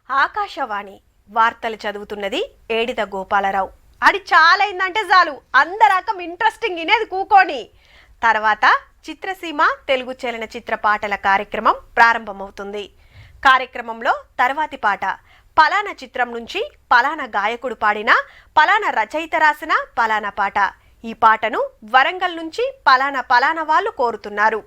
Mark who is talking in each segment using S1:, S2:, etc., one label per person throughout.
S1: ఆకాశవాణి వార్తలు చదువుతున్నది ఏడిద గోపాలరావు. అది చాలా అయిందంటే చాలు అందరకం ఇంట్రెస్టింగ్ ఇనేది కూకోని. తర్వాత చిత్రసీమ తెలుగు చలనచిత్ర పాటల కార్యక్రమం ప్రారంభమవుతుంది. కార్యక్రమంలో తర్వాతి పాట పలానా చిత్రం నుంచి పలానా గాయకుడు పాడిన, పలానా రచయిత రాసిన పలానా పాట. ఈ పాటను వరంగల్ నుంచి పలానా పలానా వాళ్ళు కోరుతున్నారు.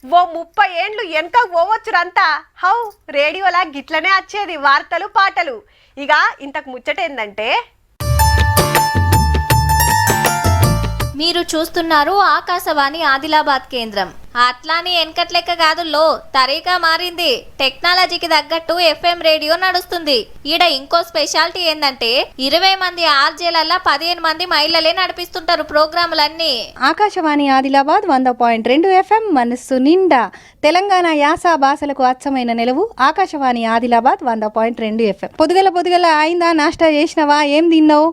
S1: ఓ 30 ఏండ్లు వెనక పోవచ్చురంతా. హౌ రేడియోలా గిట్లనే వచ్చేది వార్తలు పాటలు. ఇక ఇంతకు ముచ్చటేందంటే,
S2: మీరు చూస్తున్నారు ఆకాశవాణి ఆదిలాబాద్ కేంద్రం. అట్లాని వెనకట్లెక్క కాదు లో తరీకా మారింది. టెక్నాలజీకి తగ్గట్టు FM రేడియో నడుస్తుంది. ఈడ ఇంకో స్పెషాలిటీ ఏందంటే 20 మంది ఆర్జేలల్లా 15 మంది మహిళలే నడిపిస్తుంటారు ప్రోగ్రాములన్నీ.
S3: ఆకాశవాణి ఆదిలాబాద్ 100.2 FM మనస్సు నిండా. తెలంగాణ యాస భాషలకు అచ్చమైన నిలవు ఆకాశవాణి ఆదిలాబాద్ 100.2 FM. పొద్దుగల అయిందా, నాష్టా చేసినవా, ఏం తిన్నావు?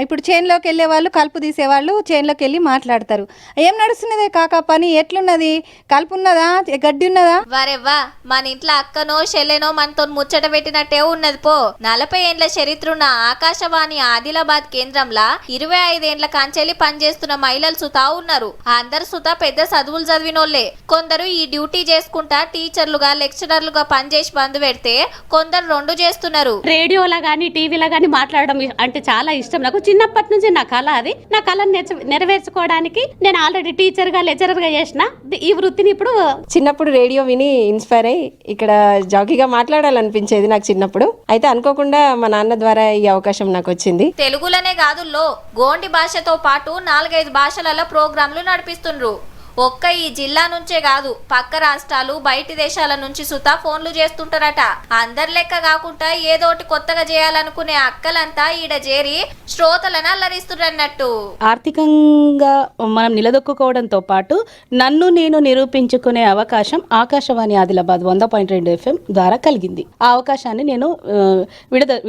S3: ఇప్పుడు చేన్లోకి వెళ్ళే వాళ్ళు, కలుపు తీసేవాళ్ళు చేన్లోకి వెళ్ళి మాట్లాడతారు. ఏం నడుస్తున్నదే కాకా పని, ఎట్లున్నది, కలుపు ఉన్నదా, గడ్డి ఉన్నదా?
S2: వరెవ్వా, మన ఇంట్లో అక్కనో చెల్లెనో మనతో ముచ్చట పెట్టినట్టే ఉన్నది పో. 40 ఏండ్ల చరిత్రున్న ఆకాశవాణి ఆదిలాబాద్ కేంద్రంలా 25 ఏండ్ల కాంచెల్లి పనిచేస్తున్న మహిళలు సుతా ఉన్నారు. అందరు సుతా పెద్ద చదువులు చదివినోళ్లే. కొందరు ఈ డ్యూటీ చేసుకుంటా టీచర్లుగా, లెక్చరర్లుగా పనిచేసి బంద్ పెడితే కొందరు 2 చేస్తున్నారు.
S4: రేడియోలో గానీ టీవీలో గానీ మాట్లాడడం అంటే చాలా ఇష్టం నాకు. చిన్నప్పటి నుంచి నా కళ అది. నా కళను నెరవేర్చుకోవడానికి నేను ఆల్రెడీ టీచర్గా, లెక్చరర్గా చేసిన ఈ వృత్తిని. ఇప్పుడు
S5: చిన్నప్పుడు రేడియో విని ఇన్స్పైర్ అయ్యి ఇక్కడ జాకీగా మాట్లాడాలనిపించేది నాకు చిన్నప్పుడు. అయితే అనుకోకుండా మా నాన్న ద్వారా ఈ అవకాశం నాకు వచ్చింది.
S2: తెలుగులోనే కాదుల్లో గోండి భాషతో పాటు 4-5 భాషలలో ప్రోగ్రాంలు నడిపిస్తుండ్రు. ఒక్క ఈ జిల్లా నుంచే కాదు, పక్క రాష్ట్రాలు, బయటి దేశాల నుంచి సుతా ఫోన్లు చేస్తుంటారట. అందరి లెక్క కాకుండా ఏదోటి కొత్తగా చేయాలనుకునే అక్కలంతా ఈడ చేరి శ్రోతలను అల్లరిస్తున్నట్టు.
S4: ఆర్థికంగా మనం నిలదొక్కుకోవడంతో పాటు నన్ను నేను నిరూపించుకునే అవకాశం ఆకాశవాణి ఆదిలాబాద్ 100.2 FM ద్వారా కలిగింది. ఆ అవకాశాన్ని నేను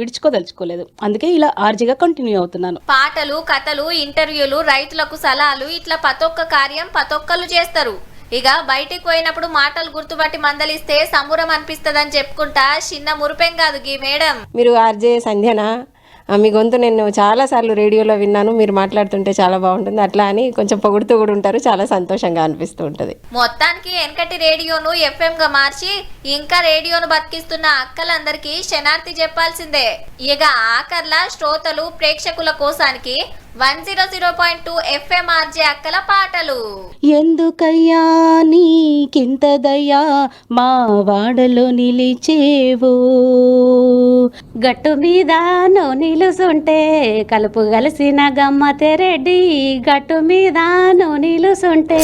S4: విడుచుకోదలుచుకోలేదు. అందుకే ఇలా ఆర్జీగా కంటిన్యూ అవుతున్నాను.
S2: పాటలు, కథలు, ఇంటర్వ్యూలు, రైతులకు సలహాలు, ఇట్లా పతొక్క కార్యం పతొక్కలు చేస్తారు. ఇక బయటికి పోయినప్పుడు మాటలు గుర్తుపట్టి మందలిస్తే సంబురం అనిపిస్తుందని చెప్పుకుంటా చిన్న మురిపెం కాదు గీ మేడం.
S5: మీరు ఆర్జే సంధ్యనా? మీ గొంతు నేను చాలా సార్లు రేడియోలో విన్నాను. మీరు మాట్లాడుతుంటే చాలా బాగుంటుంది. అట్లా అని కొంచెం పొగుడుతూ కూడా ఉంటారు. చాలా సంతోషంగా అనిపిస్తూ ఉంటుంది.
S2: మొత్తానికి వెనకటి రేడియోను FM గా మార్చి ఇంకా రేడియోను బతికిస్తున్న అక్కలందరికీ శనార్థి చెప్పాల్సిందే. ఇక ఆఖర్ల శ్రోతలు, ప్రేక్షకుల కోసానికి 100.2 FM ఆర్జే అక్కల పాటలు.
S4: ఎందుకయ్యా నీకింత దయా మా వాడలో నిలిచేవో, గట్టు మీద నో నిలుసుంటే కలుపు కలిసిన గమ్మతే రెడ్డి, గట్టు మీద నో నిలుసుంటే